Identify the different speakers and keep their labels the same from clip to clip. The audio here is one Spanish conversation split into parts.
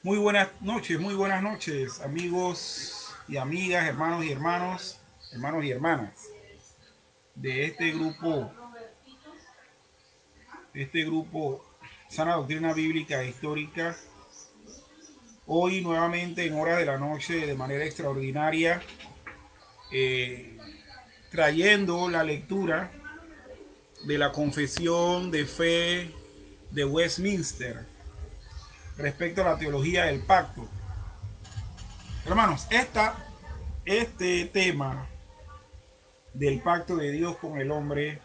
Speaker 1: Muy buenas noches, amigos y amigas, hermanos y hermanas de este grupo Sana Doctrina Bíblica e Histórica. Hoy nuevamente en horas de la noche de manera extraordinaria, eh, trayendo la lectura de la confesión de fe de Westminster respecto a la teología del pacto. Hermanos, este tema del pacto de Dios con el hombre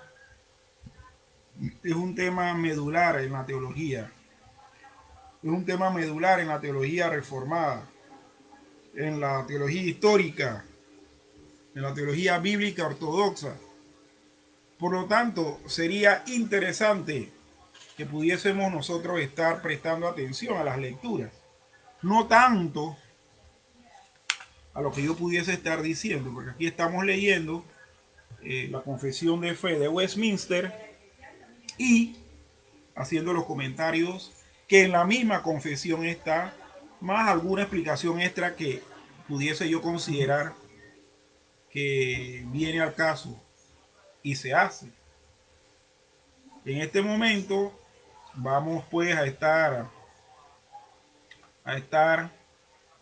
Speaker 1: es un tema medular en la teología. Es un tema medular en la teología reformada, en la teología histórica, en la teología bíblica ortodoxa. Por lo tanto, sería interesante que pudiésemos nosotros estar prestando atención a las lecturas. No tanto a lo que yo pudiese estar diciendo, porque aquí estamos leyendo la confesión de fe de Westminster y haciendo los comentarios que en la misma confesión está, más alguna explicación extra que pudiese yo considerar que viene al caso y se hace. En este momento vamos pues a estar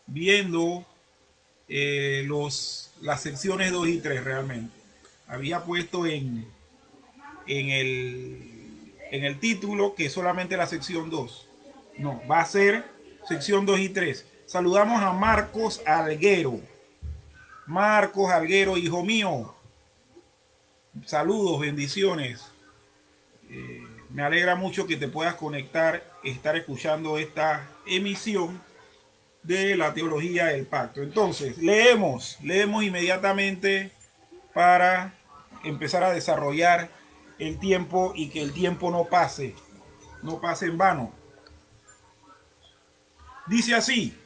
Speaker 1: viendo las secciones 2 y 3 realmente. Había puesto en el título que solamente la sección 2. No, va a ser sección 2 y 3. Saludamos a Marcos Alguero. Marcos Alguero, hijo mío. Saludos, bendiciones. Me alegra mucho que te puedas conectar, estar escuchando esta emisión de la teología del pacto. Entonces, leemos inmediatamente para empezar a desarrollar el tiempo y que el tiempo no pase en vano. Dice así: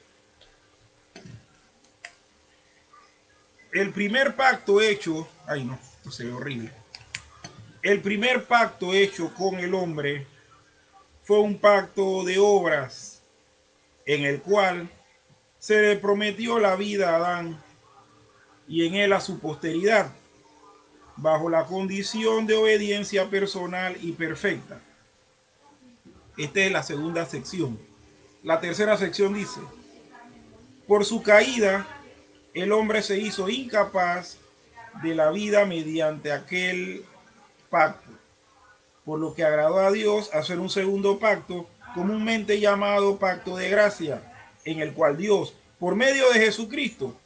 Speaker 1: el primer pacto hecho, ay no, esto se ve horrible. El primer pacto hecho con el hombre fue un pacto de obras en el cual se le prometió la vida a Adán y en él a su posteridad, bajo la condición de obediencia personal y perfecta. Esta es la segunda sección. La tercera sección dice: por su caída, el hombre se hizo incapaz de la vida mediante aquel pacto, por lo que agradó a Dios hacer un segundo pacto, comúnmente llamado pacto de gracia, en el cual Dios, por medio de Jesucristo,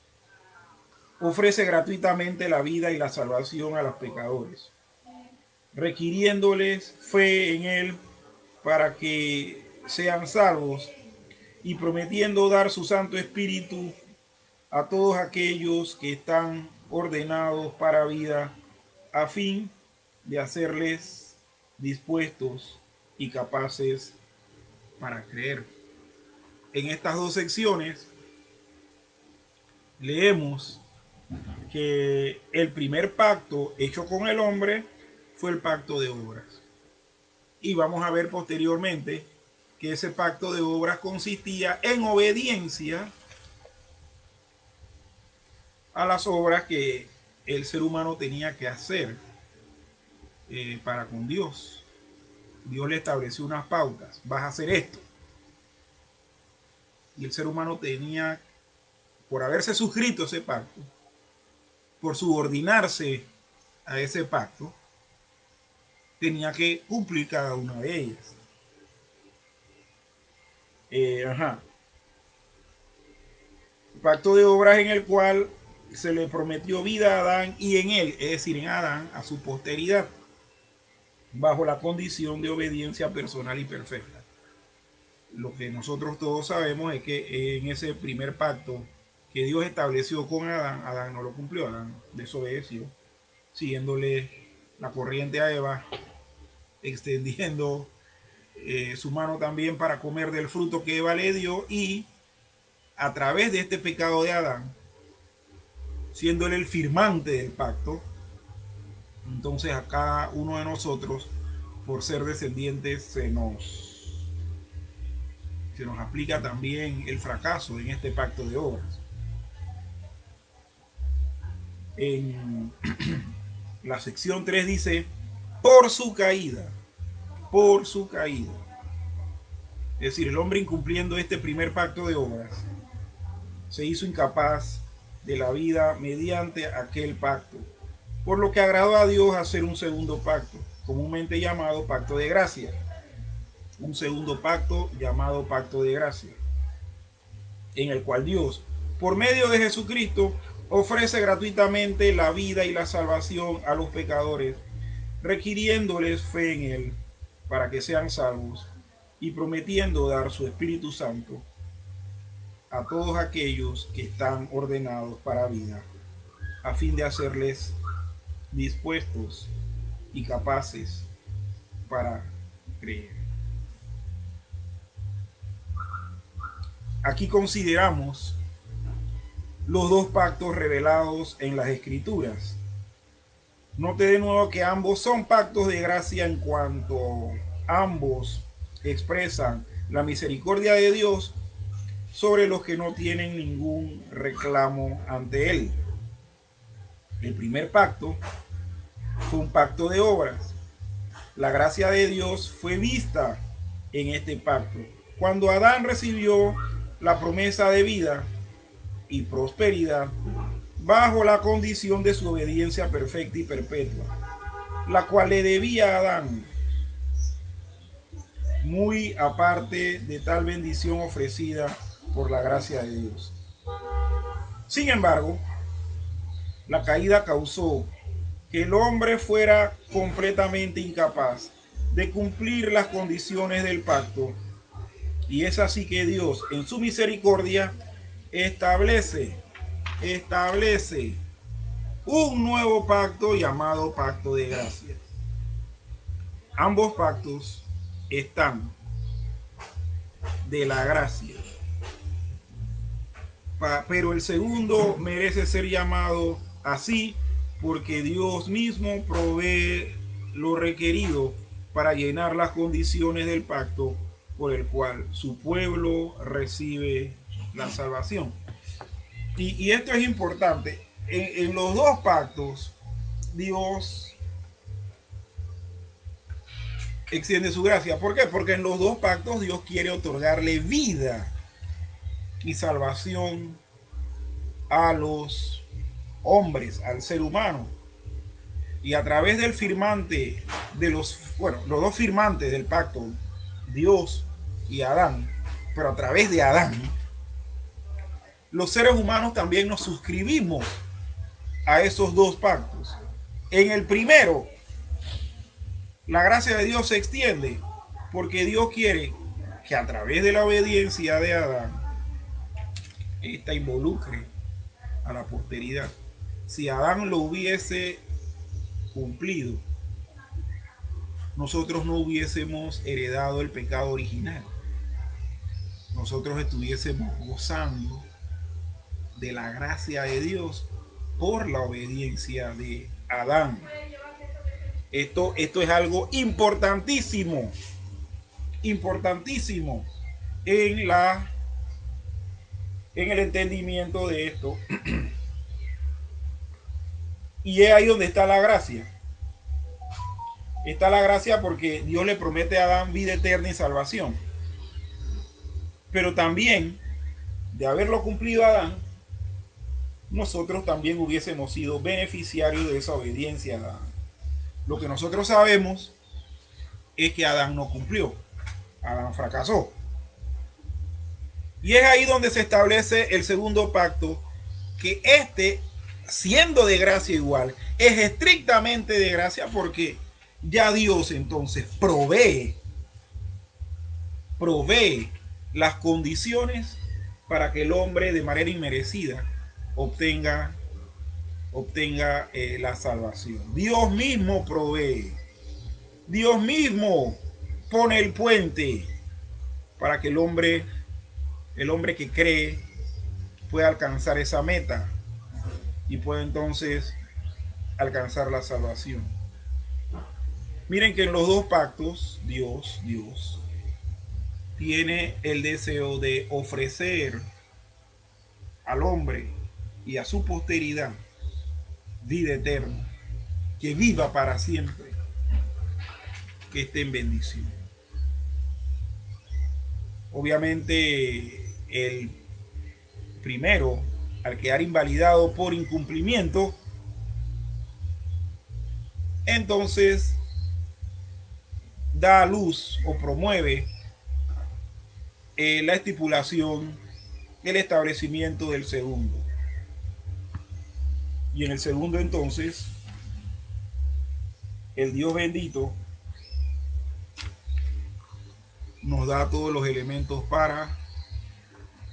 Speaker 1: ofrece gratuitamente la vida y la salvación a los pecadores, requiriéndoles fe en Él para que sean salvos y prometiendo dar su Santo Espíritu a todos aquellos que están ordenados para vida, a fin de hacerles dispuestos y capaces para creer. En estas dos secciones leemos que el primer pacto hecho con el hombre fue el pacto de obras. Y vamos a ver posteriormente que ese pacto de obras consistía en obediencia a las obras que el ser humano tenía que hacer para con Dios. Dios le estableció unas pautas: vas a hacer esto. Y el ser humano tenía, por haberse suscrito a ese pacto, por subordinarse a ese pacto, tenía que cumplir cada una de ellas. Ajá. Pacto de obras en el cual se le prometió vida a Adán y en él, es decir, en Adán, a su posteridad, bajo la condición de obediencia personal y perfecta. Lo que nosotros todos sabemos es que en ese primer pacto que Dios estableció con Adán, Adán no lo cumplió, Adán desobedeció, siguiéndole la corriente a Eva, extendiendo su mano también para comer del fruto que Eva le dio, y a través de este pecado de Adán, siendo él el firmante del pacto, entonces a cada uno de nosotros, por ser descendientes, se nos aplica también el fracaso en este pacto de obras. En la sección 3 dice, por su caída, por su caída. Es decir, el hombre incumpliendo este primer pacto de obras se hizo incapaz de la vida mediante aquel pacto, por lo que agradó a Dios hacer un segundo pacto, comúnmente llamado pacto de gracia. Un segundo pacto llamado pacto de gracia, en el cual Dios, por medio de Jesucristo, ofrece gratuitamente la vida y la salvación a los pecadores, requiriéndoles fe en Él para que sean salvos y prometiendo dar su Espíritu Santo a todos aquellos que están ordenados para vida, a fin de hacerles dispuestos y capaces para creer. Aquí consideramos los dos pactos revelados en las Escrituras. Note de nuevo que ambos son pactos de gracia en cuanto ambos expresan la misericordia de Dios sobre los que no tienen ningún reclamo ante Él. El primer pacto fue un pacto de obras. La gracia de Dios fue vista en este pacto. Cuando Adán recibió la promesa de vida y prosperidad bajo la condición de su obediencia perfecta y perpetua, la cual le debía a Adán, muy aparte de tal bendición ofrecida por la gracia de Dios. Sin embargo, la caída causó que el hombre fuera completamente incapaz de cumplir las condiciones del pacto, y es así que Dios, en su misericordia, establece un nuevo pacto llamado pacto de gracia. Ambos pactos están de la gracia, pero el segundo merece ser llamado así porque Dios mismo provee lo requerido para llenar las condiciones del pacto por el cual su pueblo recibe la salvación. Y esto es importante. En los dos pactos, Dios extiende su gracia. ¿Por qué? Porque en los dos pactos Dios quiere otorgarle vida y salvación a los hombres, al ser humano. Y a través del firmante de los dos firmantes del pacto, Dios y Adán, pero a través de Adán, los seres humanos también nos suscribimos a esos dos pactos. En el primero, la gracia de Dios se extiende porque Dios quiere que a través de la obediencia de Adán, esta involucre a la posteridad. Si Adán lo hubiese cumplido, nosotros no hubiésemos heredado el pecado original. Nosotros estuviésemos gozando de la gracia de Dios por la obediencia de Adán. Esto es algo importantísimo en el entendimiento de esto. Y es ahí donde está la gracia. Está la gracia porque Dios le promete a Adán vida eterna y salvación. Pero también, de haberlo cumplido Adán, nosotros también hubiésemos sido beneficiarios de esa obediencia a Adán. Lo que nosotros sabemos es que Adán no cumplió. Adán fracasó. Y es ahí donde se establece el segundo pacto, que siendo de gracia igual, es estrictamente de gracia porque ya Dios entonces provee las condiciones para que el hombre de manera inmerecida obtenga la salvación. Dios mismo provee. Dios mismo pone el puente para que el hombre que cree pueda alcanzar esa meta y pueda entonces alcanzar la salvación. Miren que en los dos pactos, Dios tiene el deseo de ofrecer al hombre y a su posteridad vida eterna, que viva para siempre, que esté en bendición. Obviamente el primero, al quedar invalidado por incumplimiento, entonces da a luz o promueve la estipulación del establecimiento del segundo. Y en el segundo entonces, el Dios bendito nos da todos los elementos para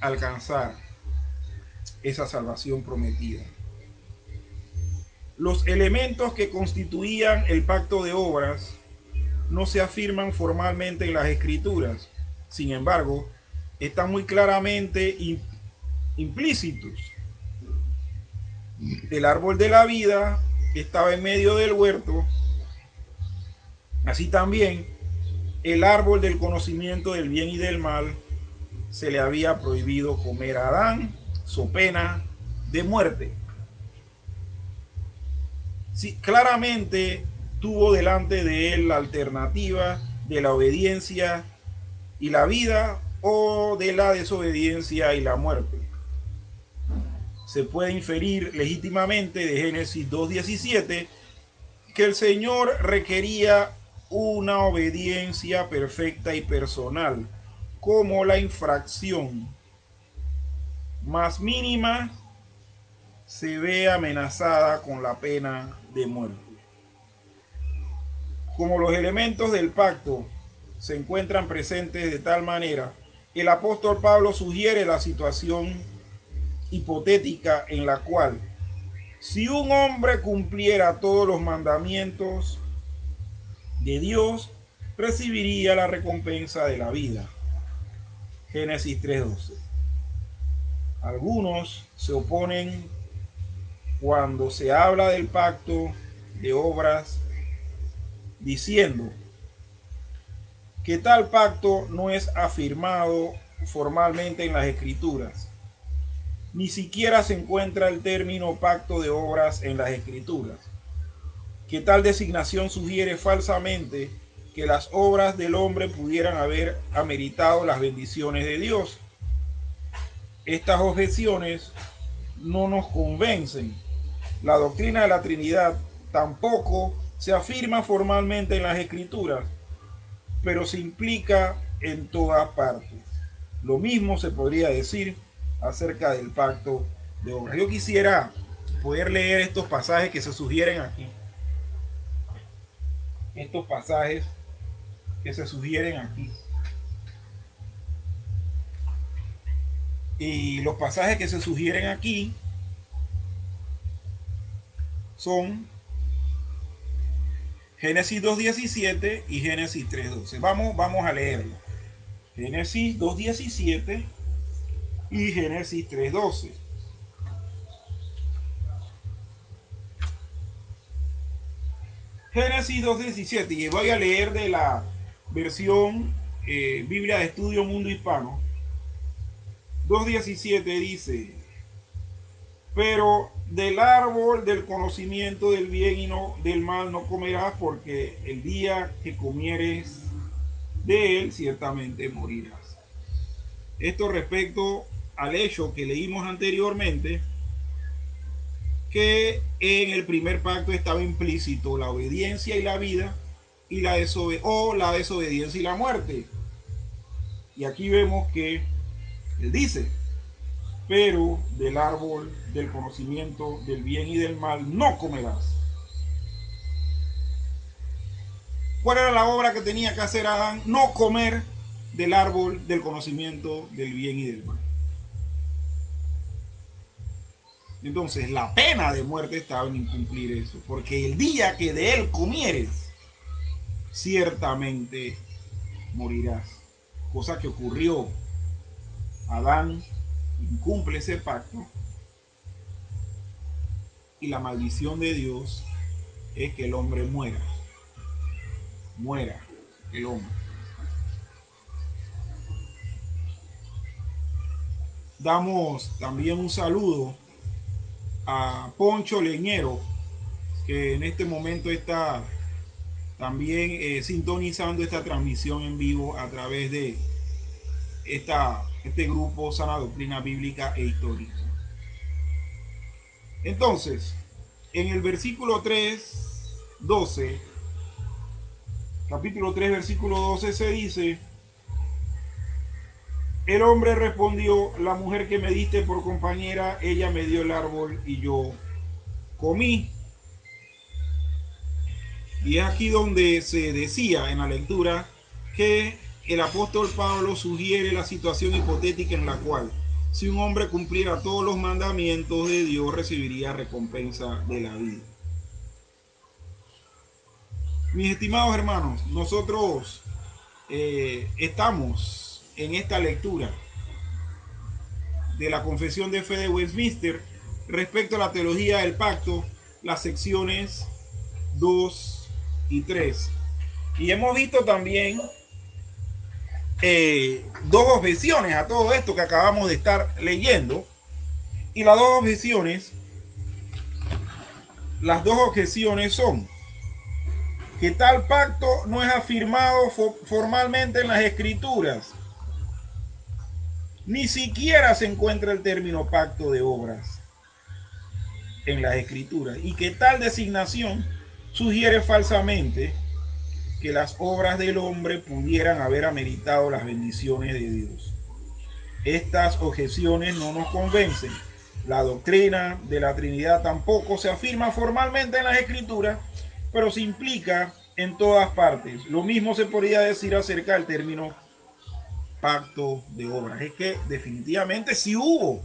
Speaker 1: alcanzar esa salvación prometida. Los elementos que constituían el pacto de obras no se afirman formalmente en las escrituras. Sin embargo, están muy claramente implícitos. El árbol de la vida estaba en medio del huerto. Así también, el árbol del conocimiento del bien y del mal se le había prohibido comer a Adán, so pena de muerte. Sí, claramente tuvo delante de él la alternativa de la obediencia y la vida o de la desobediencia y la muerte. Se puede inferir legítimamente de Génesis 2:17 que el Señor requería una obediencia perfecta y personal, como la infracción más mínima se ve amenazada con la pena de muerte. Como los elementos del pacto se encuentran presentes de tal manera, el apóstol Pablo sugiere la situación hipotética en la cual, si un hombre cumpliera todos los mandamientos de Dios, recibiría la recompensa de la vida. Génesis 3:12. Algunos se oponen cuando se habla del pacto de obras, diciendo que tal pacto no es afirmado formalmente en las escrituras. Ni siquiera se encuentra el término pacto de obras en las escrituras. Que tal designación sugiere falsamente que las obras del hombre pudieran haber ameritado las bendiciones de Dios. Estas objeciones no nos convencen. La doctrina de la Trinidad tampoco se afirma formalmente en las escrituras, pero se implica en todas partes. Lo mismo se podría decir acerca del pacto de obras. Yo quisiera poder leer estos pasajes que se sugieren aquí. Estos pasajes que se sugieren aquí. Y los pasajes que se sugieren aquí son Génesis 2:17 y Génesis 3:12. Vamos a leerlo. Génesis 2:17 y Génesis 3:12. Génesis 2:17, y voy a leer de la versión Biblia de Estudio Mundo Hispano. 2:17 dice: pero del árbol del conocimiento del bien y no del mal no comerás, porque el día que comieres de él ciertamente morirás. Esto respecto al hecho que leímos anteriormente, que en el primer pacto estaba implícito la obediencia y la vida, y la desobediencia y la muerte. Y aquí vemos que él dice: pero del árbol del conocimiento del bien y del mal no comerás. ¿Cuál era la obra que tenía que hacer Adán? No comer del árbol del conocimiento del bien y del mal. Entonces la pena de muerte estaba en incumplir eso, porque el día que de él comieres, ciertamente morirás. Cosa que ocurrió. Adán incumple ese pacto y la maldición de Dios es que el hombre muera el hombre. Damos también un saludo a Poncho Leñero, que en este momento está también sintonizando esta transmisión en vivo a través de este grupo Sana Doctrina Bíblica e Histórica. Entonces, en el versículo 3, 12, capítulo 3, versículo 12 se dice: el hombre respondió, la mujer que me diste por compañera, ella me dio el árbol y yo comí. Y es aquí donde se decía en la lectura que el apóstol Pablo sugiere la situación hipotética en la cual, si un hombre cumpliera todos los mandamientos de Dios, recibiría recompensa de la vida. Mis estimados hermanos, nosotros estamos en esta lectura de la Confesión de Fe de Westminster respecto a la teología del pacto, las secciones 2 y 3. Y hemos visto también dos objeciones a todo esto que acabamos de estar leyendo. Y las dos objeciones son que tal pacto no es afirmado formalmente en las escrituras. Ni siquiera se encuentra el término pacto de obras en las escrituras, y que tal designación sugiere falsamente que las obras del hombre pudieran haber ameritado las bendiciones de Dios. Estas objeciones no nos convencen. La doctrina de la Trinidad tampoco se afirma formalmente en las escrituras, pero se implica en todas partes. Lo mismo se podría decir acerca del término pacto de obras. Es que definitivamente sí hubo.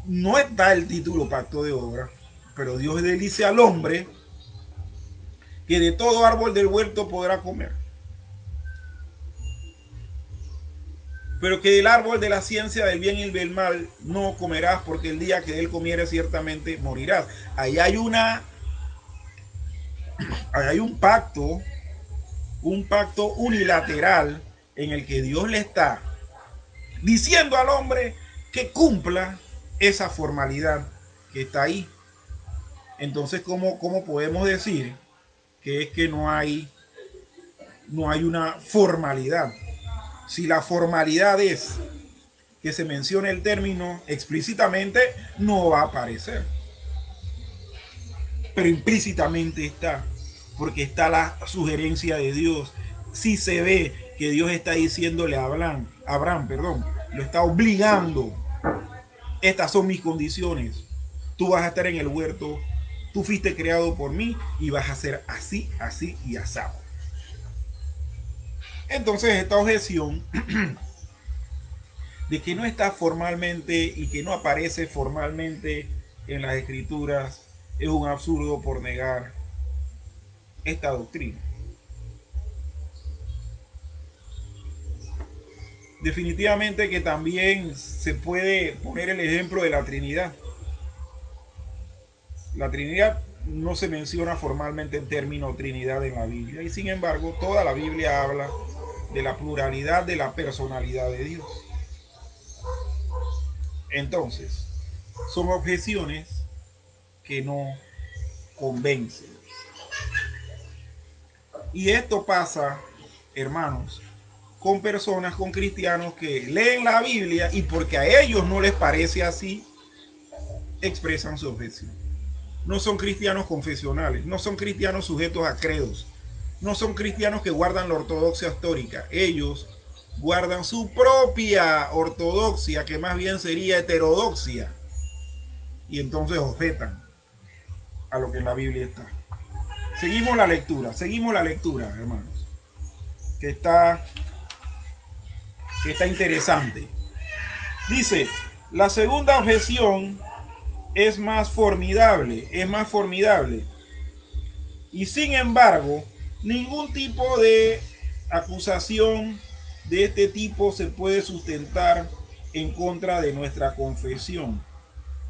Speaker 1: No está el título pacto de obras, pero Dios le dice al hombre que de todo árbol del huerto podrá comer, pero que del árbol de la ciencia del bien y del mal no comerás, porque el día que de él comieres ciertamente morirás. Ahí hay un pacto unilateral en el que Dios le está diciendo al hombre que cumpla esa formalidad que está ahí. Entonces, ¿cómo podemos decir que es que no hay una formalidad? Si la formalidad es que se mencione el término explícitamente, no va a aparecer. Pero implícitamente está, porque está la sugerencia de Dios. Si se ve que Dios está diciéndole a Abraham, lo está obligando. Estas son mis condiciones. Tú vas a estar en el huerto, tú fuiste creado por mí y vas a hacer así, así y asado. Entonces esta objeción de que no está formalmente y que no aparece formalmente en las escrituras es un absurdo por negar esta doctrina. Definitivamente que también se puede poner el ejemplo de la Trinidad. La Trinidad no se menciona formalmente en término Trinidad en la Biblia, y sin embargo toda la Biblia habla de la pluralidad de la personalidad de Dios. Entonces, son objeciones que no convencen. Y esto pasa, hermanos, con personas, con cristianos que leen la Biblia y porque a ellos no les parece así, expresan su objeción. No son cristianos confesionales, no son cristianos sujetos a credos, no son cristianos que guardan la ortodoxia histórica. Ellos guardan su propia ortodoxia, que más bien sería heterodoxia, y entonces objetan a lo que en la Biblia está. Seguimos la lectura, hermanos, que está interesante. Dice, la segunda objeción es más formidable. Y sin embargo, ningún tipo de acusación de este tipo se puede sustentar en contra de nuestra confesión,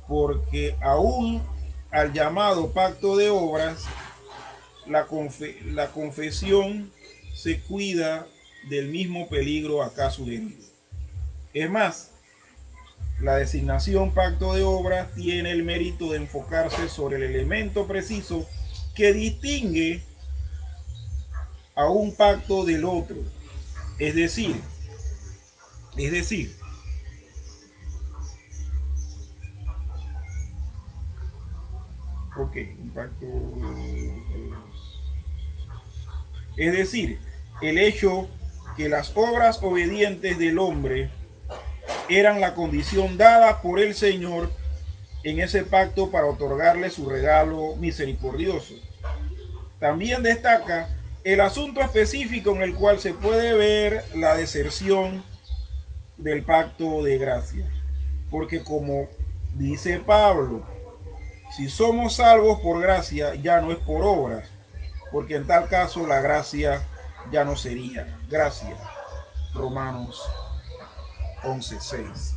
Speaker 1: porque aún al llamado pacto de obras, la confesión se cuida del mismo peligro acá sugerido. Es más, La designación pacto de obras tiene el mérito de enfocarse sobre el elemento preciso que distingue a un pacto del otro. Es decir, es decir, ok, un pacto, es decir, el hecho que las obras obedientes del hombre eran la condición dada por el Señor en ese pacto para otorgarle su regalo misericordioso. También destaca el asunto específico en el cual se puede ver la deserción del pacto de gracia. Porque como dice Pablo, si somos salvos por gracia, ya no es por obras, porque en tal caso la gracia ya no sería gracia. Romanos 11:6.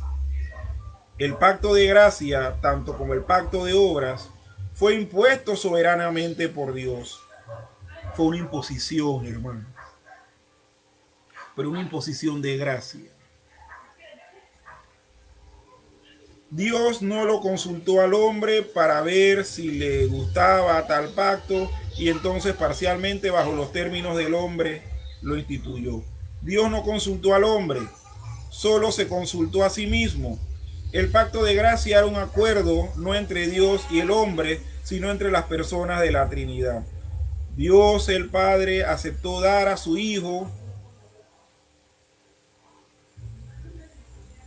Speaker 1: El pacto de gracia, tanto como el pacto de obras, fue impuesto soberanamente por Dios. Fue una imposición, hermano, pero una imposición de gracia. Dios no lo consultó al hombre para ver si le gustaba tal pacto y entonces parcialmente bajo los términos del hombre lo instituyó. Dios no consultó al hombre, solo se consultó a sí mismo. El pacto de gracia era un acuerdo no entre Dios y el hombre, sino entre las personas de la Trinidad. Dios el Padre aceptó dar a su Hijo.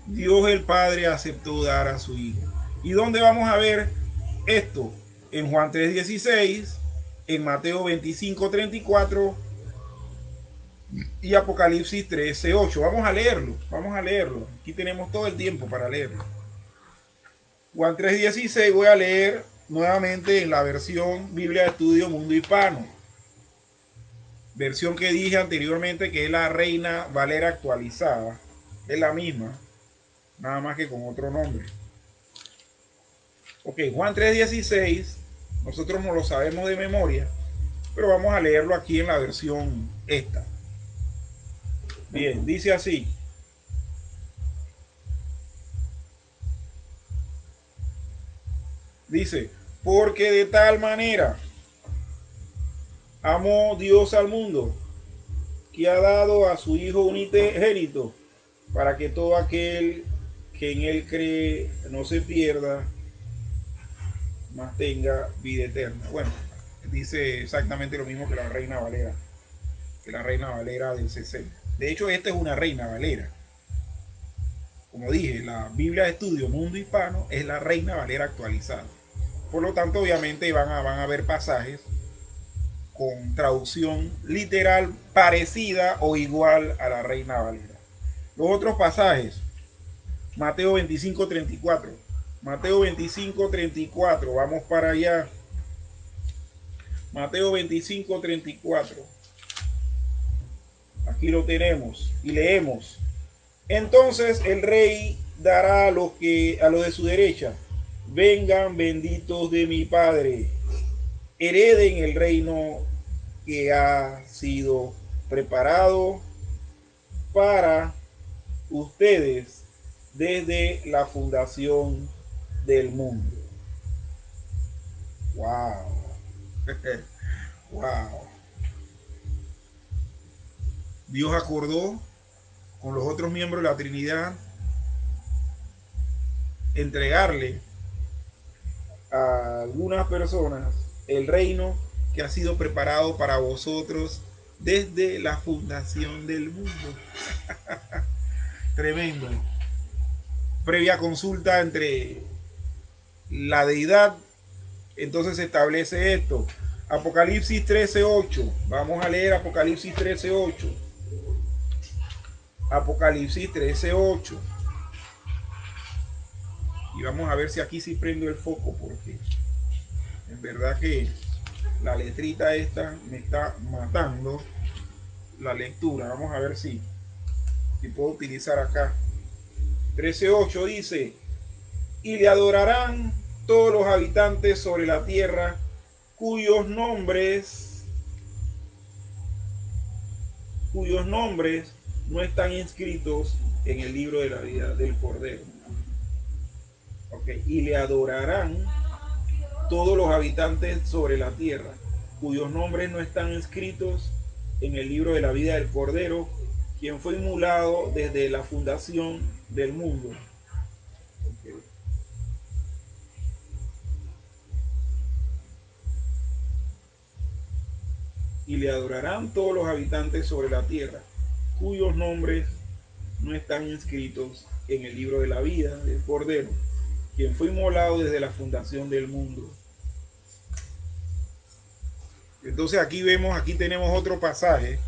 Speaker 1: Dios el Padre aceptó dar a su Hijo. ¿Y dónde vamos a ver esto? En Juan 3:16, en Mateo 25:34 y Apocalipsis 13:8. Vamos a leerlo, vamos a leerlo. Aquí tenemos todo el tiempo para leerlo. Juan 3:16 voy a leer nuevamente en la versión Biblia de Estudio Mundo Hispano. Versión que dije anteriormente que es la Reina Valera actualizada. Es la misma, nada más que con otro nombre. Ok, Juan 3:16, nosotros no lo sabemos de memoria, pero vamos a leerlo aquí en la versión esta. Bien, dice así. Dice, porque de tal manera amó Dios al mundo, que ha dado a su Hijo unigénito, para que todo aquel que en él cree no se pierda, mas tenga vida eterna. Bueno, dice exactamente lo mismo que la Reina Valera, del 60. De hecho, esta es una Reina Valera. Como dije, la Biblia de Estudio Mundo Hispano es la Reina Valera actualizada. Por lo tanto, obviamente van a haber pasajes con traducción literal parecida o igual a la Reina Valera. Los otros pasajes, Mateo 25:34. Mateo 25:34, vamos para allá. Mateo 25:34. Aquí lo tenemos y leemos. Entonces el rey dará a los de su derecha, vengan benditos de mi Padre, hereden el reino que ha sido preparado para ustedes desde la fundación del mundo. Wow. Wow. Dios acordó con los otros miembros de la Trinidad entregarle a algunas personas el reino que ha sido preparado para vosotros desde la fundación del mundo. Tremendo. Previa consulta entre la deidad, entonces se establece esto. Apocalipsis 13:8. Vamos a leer Apocalipsis 13:8. Apocalipsis 13:8. Y vamos a ver si aquí sí prendo el foco, porque en verdad que la letrita esta me está matando la lectura. Vamos a ver si puedo utilizar acá. 13:8 dice, y le adorarán todos los habitantes sobre la tierra cuyos nombres no están inscritos en el libro de la vida del Cordero. Okay. Y le adorarán todos los habitantes sobre la tierra, cuyos nombres no están escritos en el libro de la vida del Cordero, quien fue inmolado desde la fundación del mundo. Okay. Y le adorarán todos los habitantes sobre la tierra, cuyos nombres no están inscritos en el libro de la vida del Cordero, quien fue inmolado desde la fundación del mundo. Entonces aquí vemos, aquí tenemos otro pasaje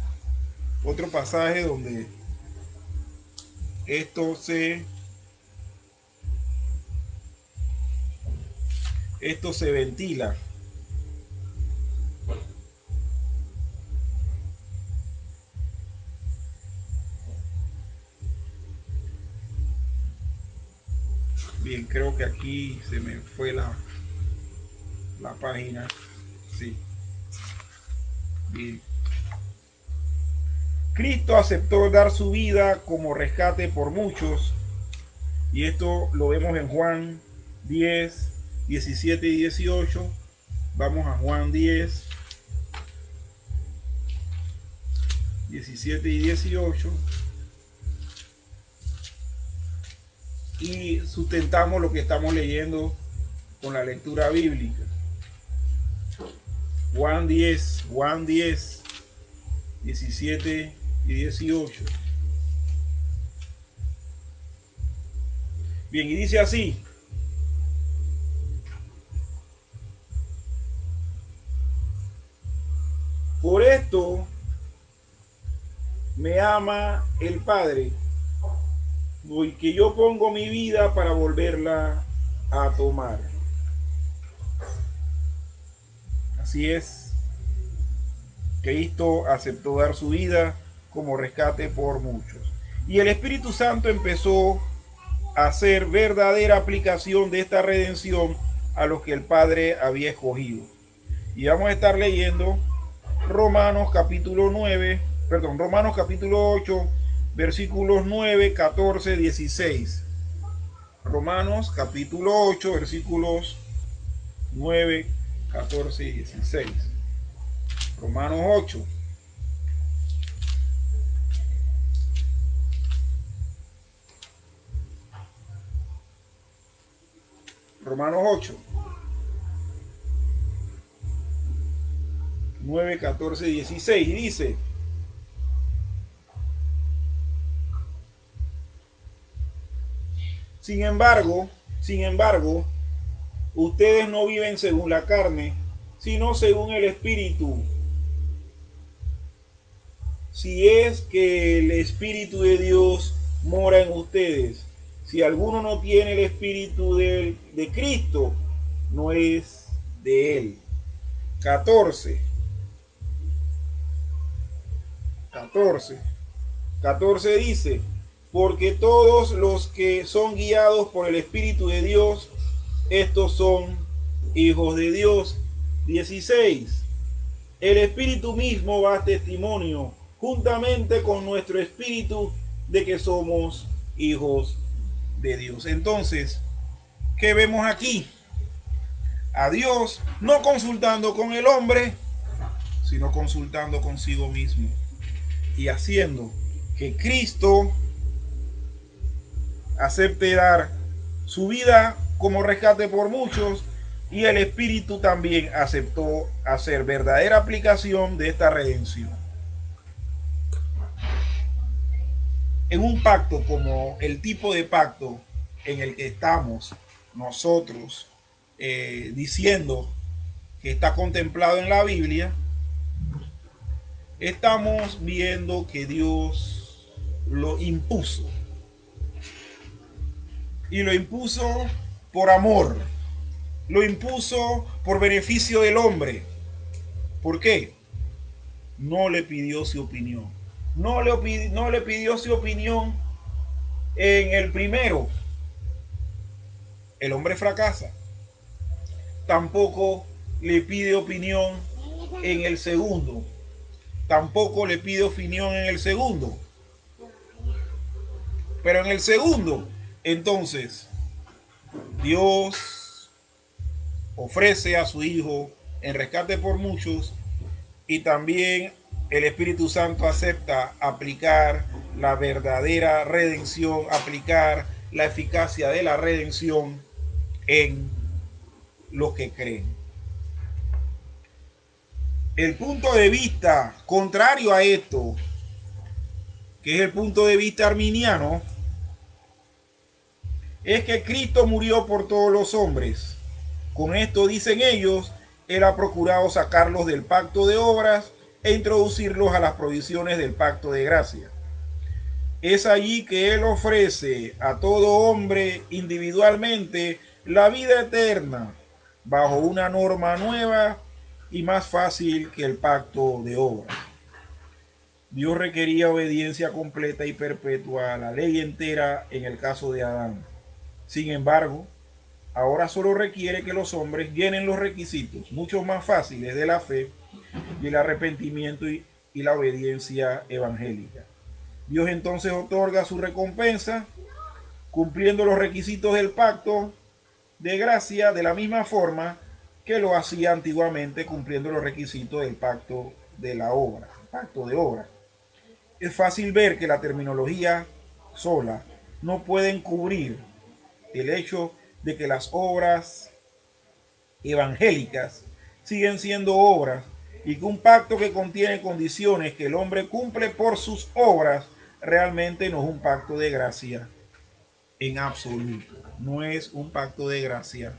Speaker 1: donde esto se ventila. Bien, creo que aquí se me fue la página. Sí. Bien. Cristo aceptó dar su vida como rescate por muchos. Y esto lo vemos en Juan 10, 17 y 18. Vamos a Juan 10, 17 y 18. Y sustentamos lo que estamos leyendo con la lectura bíblica. Juan 10, 17 y 18. Bien, y dice así: por esto me ama el Padre, porque yo pongo mi vida para volverla a tomar. Así es, Cristo aceptó dar su vida como rescate por muchos. Y el Espíritu Santo empezó a hacer verdadera aplicación de esta redención a los que el Padre había escogido. Y vamos a estar leyendo Romanos capítulo 8, versículos 9, 14, 16. Romanos capítulo 8, versículos 9, 14 y 16. Romanos 8. Romanos 8. 9, 14, 16. Y dice: Sin embargo, ustedes no viven según la carne, sino según el Espíritu. Si es que el Espíritu de Dios mora en ustedes. Si alguno no tiene el Espíritu de Cristo, no es de él. 14 dice: porque todos los que son guiados por el Espíritu de Dios, estos son hijos de Dios. 16. El Espíritu mismo da testimonio juntamente con nuestro espíritu de que somos hijos de Dios. Entonces, ¿qué vemos aquí? A Dios no consultando con el hombre, sino consultando consigo mismo y haciendo que Cristo acepte dar su vida como rescate por muchos, y el Espíritu también aceptó hacer verdadera aplicación de esta redención. En un pacto como el tipo de pacto en el que estamos nosotros diciendo que está contemplado en la Biblia, estamos viendo que Dios lo impuso. Y lo impuso por amor. Lo impuso por beneficio del hombre. ¿Por qué? No le pidió su opinión. No le pidió su opinión en el primero. El hombre fracasa. Tampoco le pide opinión en el segundo. Tampoco le pide opinión en el segundo. Pero en el segundo, entonces, Dios ofrece a su Hijo en rescate por muchos, y también el Espíritu Santo acepta aplicar la verdadera redención, aplicar la eficacia de la redención en los que creen. El punto de vista contrario a esto, que es el punto de vista arminiano, es que Cristo murió por todos los hombres. Con esto, dicen ellos, Él ha procurado sacarlos del pacto de obras e introducirlos a las provisiones del pacto de gracia. Es allí que Él ofrece a todo hombre individualmente la vida eterna bajo una norma nueva y más fácil que el pacto de obras. Dios requería obediencia completa y perpetua a la ley entera en el caso de Adán. Sin embargo, ahora solo requiere que los hombres llenen los requisitos mucho más fáciles de la fe y el arrepentimiento y la obediencia evangélica. Dios entonces otorga su recompensa cumpliendo los requisitos del pacto de gracia de la misma forma que lo hacía antiguamente cumpliendo los requisitos del pacto de la obra, pacto de obra. Es fácil ver que la terminología sola no puede encubrir el hecho de que las obras evangélicas siguen siendo obras y que un pacto que contiene condiciones que el hombre cumple por sus obras realmente no es un pacto de gracia en absoluto. No es un pacto de gracia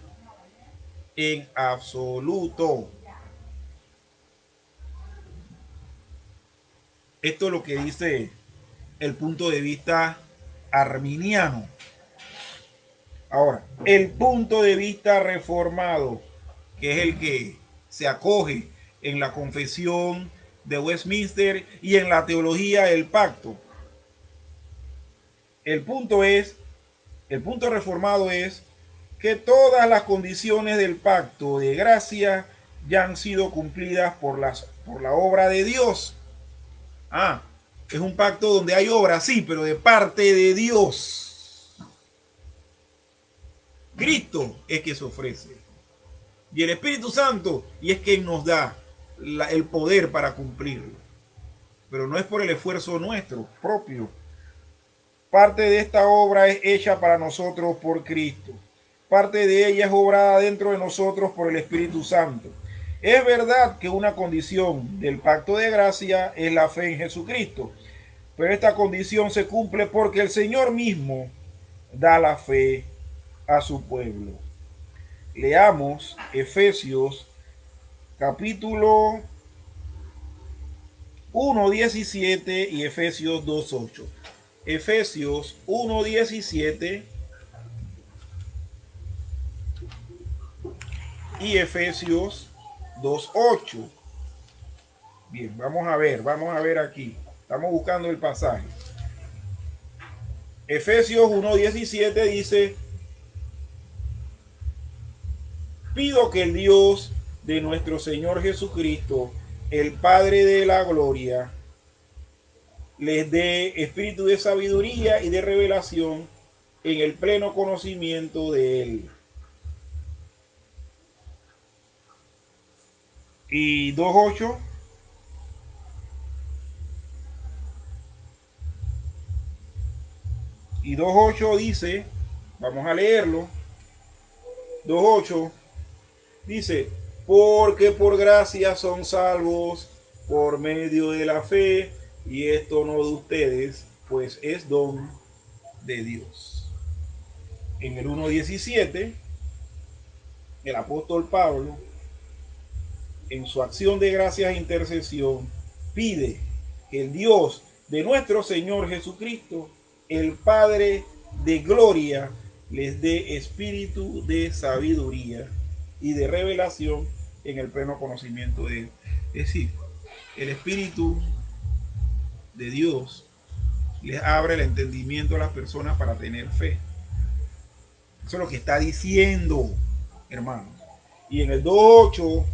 Speaker 1: en absoluto. Esto es lo que dice el punto de vista arminiano. Ahora, el punto de vista reformado, que es el que se acoge en la confesión de Westminster y en la teología del pacto. El punto reformado es que todas las condiciones del pacto de gracia ya han sido cumplidas por la obra de Dios. Es un pacto donde hay obra, sí, pero de parte de Dios. Cristo es que se ofrece. Y el Espíritu Santo, y es quien nos da el poder para cumplirlo. Pero no es por el esfuerzo nuestro propio. Parte de esta obra es hecha para nosotros por Cristo. Parte de ella es obrada dentro de nosotros por el Espíritu Santo. Es verdad que una condición del pacto de gracia es la fe en Jesucristo, pero esta condición se cumple porque el Señor mismo da la fe a su pueblo. Leamos Efesios capítulo 1:17 y Efesios 2:8. Efesios 1:17 y Efesios 2:8. Bien, vamos a ver aquí. Estamos buscando el pasaje. Efesios 1:17 dice: pido que el Dios de nuestro Señor Jesucristo, el Padre de la gloria, les dé espíritu de sabiduría y de revelación en el pleno conocimiento de Él. Y 2:8. Y 2:8 dice, vamos a leerlo. 2:8 dice: porque por gracia son salvos por medio de la fe, y esto no de ustedes, pues es don de Dios. En el 1:17, el apóstol Pablo, en su acción de gracias e intercesión, pide que el Dios de nuestro Señor Jesucristo, el Padre de gloria, les dé espíritu de sabiduría y de revelación en el pleno conocimiento de Él. Es decir, el Espíritu de Dios les abre el entendimiento a las personas para tener fe. Eso es lo que está diciendo, hermanos. Y en el 2:8,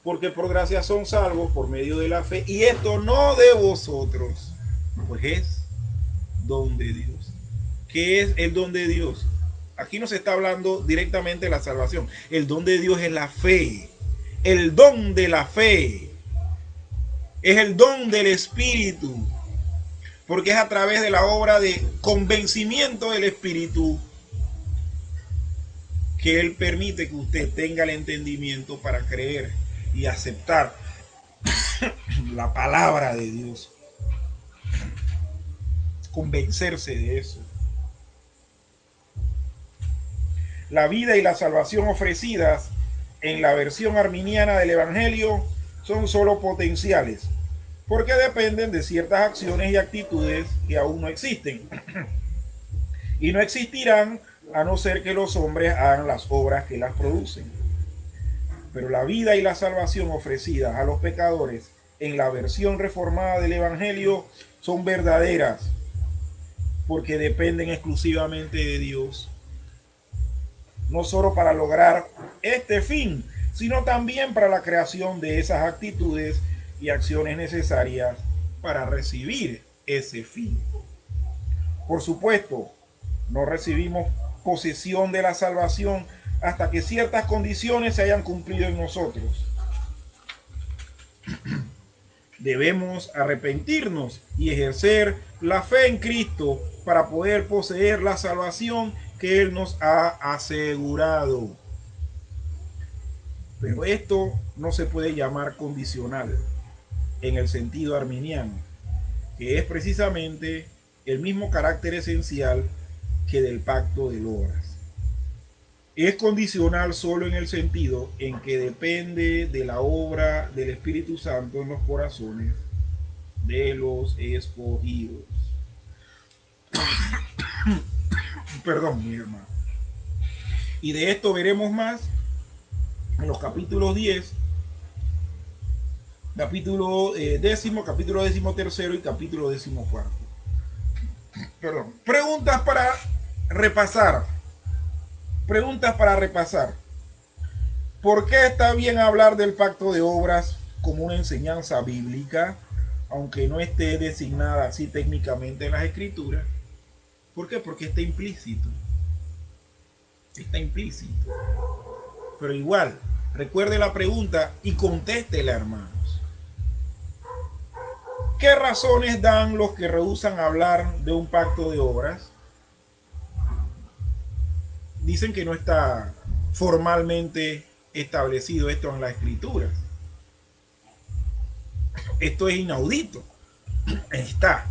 Speaker 1: porque por gracia son salvos por medio de la fe, y esto no de vosotros, pues es don de Dios. ¿Qué es el don de Dios? Aquí no se está hablando directamente de la salvación. El don de Dios es la fe. El don de la fe es el don del Espíritu, porque es a través de la obra de convencimiento del Espíritu que Él permite que usted tenga el entendimiento para creer y aceptar la palabra de Dios. Convencerse de eso. La vida y la salvación ofrecidas en la versión arminiana del Evangelio son solo potenciales, porque dependen de ciertas acciones y actitudes que aún no existen y no existirán a no ser que los hombres hagan las obras que las producen. Pero la vida y la salvación ofrecidas a los pecadores en la versión reformada del Evangelio son verdaderas, porque dependen exclusivamente de Dios, no solo para lograr este fin, sino también para la creación de esas actitudes y acciones necesarias para recibir ese fin. Por supuesto, no recibimos posesión de la salvación hasta que ciertas condiciones se hayan cumplido en nosotros. Debemos arrepentirnos y ejercer la fe en Cristo para poder poseer la salvación que Él nos ha asegurado. Pero esto no se puede llamar condicional en el sentido arminiano, que es precisamente el mismo carácter esencial que del pacto de obras. Es condicional solo en el sentido en que depende de la obra del Espíritu Santo en los corazones de los escogidos. Perdón, mi hermano. Y de esto veremos más en los capítulos 10, capítulo décimo, capítulo 13 y capítulo 14. Perdón. Preguntas para repasar. ¿Por qué está bien hablar del pacto de obras como una enseñanza bíblica, aunque no esté designada así técnicamente en las Escrituras? ¿Por qué? Porque está implícito. Está implícito. Pero igual, recuerde la pregunta y contéstela, hermanos. ¿Qué razones dan los que rehúsan hablar de un pacto de obras? Dicen que no está formalmente establecido esto en las Escrituras. Esto es inaudito. Está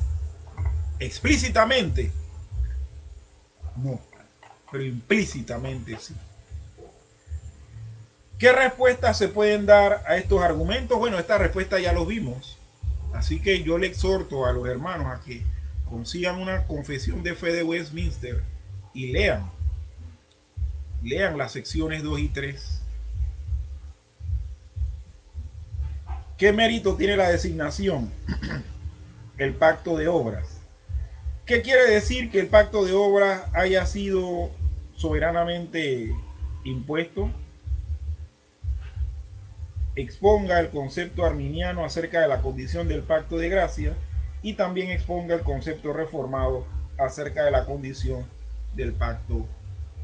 Speaker 1: explícitamente. No, pero implícitamente sí. ¿Qué respuestas se pueden dar a estos argumentos? Bueno, esta respuesta ya los vimos. Así que yo le exhorto a los hermanos a que consigan una confesión de fe de Westminster y lean las secciones 2 y 3. ¿Qué mérito tiene la designación? El pacto de obras. ¿Qué quiere decir que el pacto de obras haya sido soberanamente impuesto? Exponga el concepto arminiano acerca de la condición del pacto de gracia y también exponga el concepto reformado acerca de la condición del pacto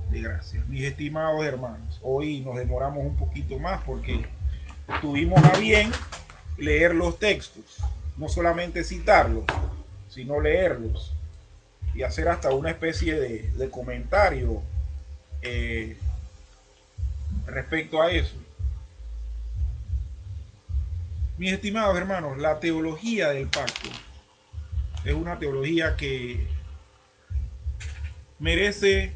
Speaker 1: de gracia. Mis estimados hermanos, hoy nos demoramos un poquito más porque tuvimos a bien leer los textos, no solamente citarlos, sino leerlos y hacer hasta una especie de comentario respecto a eso. Mis estimados hermanos, la teología del pacto es una teología que merece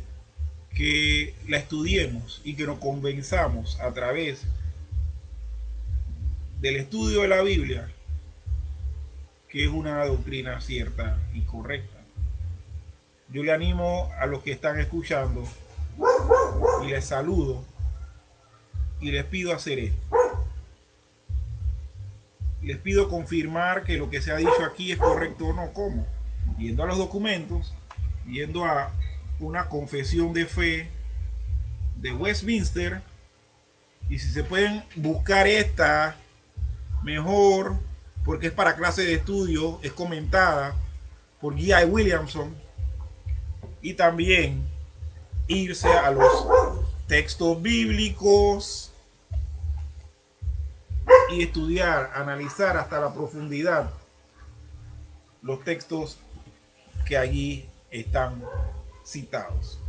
Speaker 1: que la estudiemos y que nos convenzamos a través del estudio de la Biblia, que es una doctrina cierta y correcta. Yo le animo a los que están escuchando y les saludo y les pido hacer esto. Les pido confirmar que lo que se ha dicho aquí es correcto o no. ¿Cómo? Yendo a los documentos, yendo a una confesión de fe de Westminster, y si se pueden buscar esta mejor, porque es para clase de estudio, es comentada por G.I. Williamson, y también irse a los textos bíblicos y estudiar, analizar hasta la profundidad los textos que allí están citados.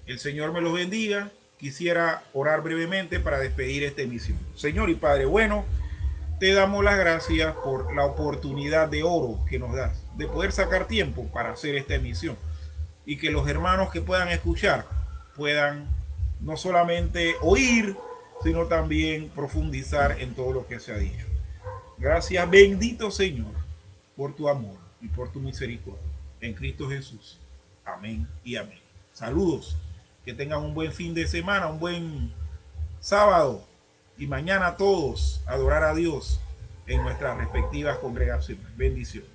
Speaker 1: El Señor me los bendiga. Quisiera orar brevemente para despedir esta emisión. Señor y Padre bueno, te damos las gracias por la oportunidad de oro que nos das, de poder sacar tiempo para hacer esta emisión y que los hermanos que puedan escuchar puedan no solamente oír, sino también profundizar en todo lo que se ha dicho. Gracias, bendito Señor, por tu amor y por tu misericordia. En Cristo Jesús. Amén y amén. Saludos. Que tengan un buen fin de semana, un buen sábado. Y mañana todos adorar a Dios en nuestras respectivas congregaciones. Bendiciones.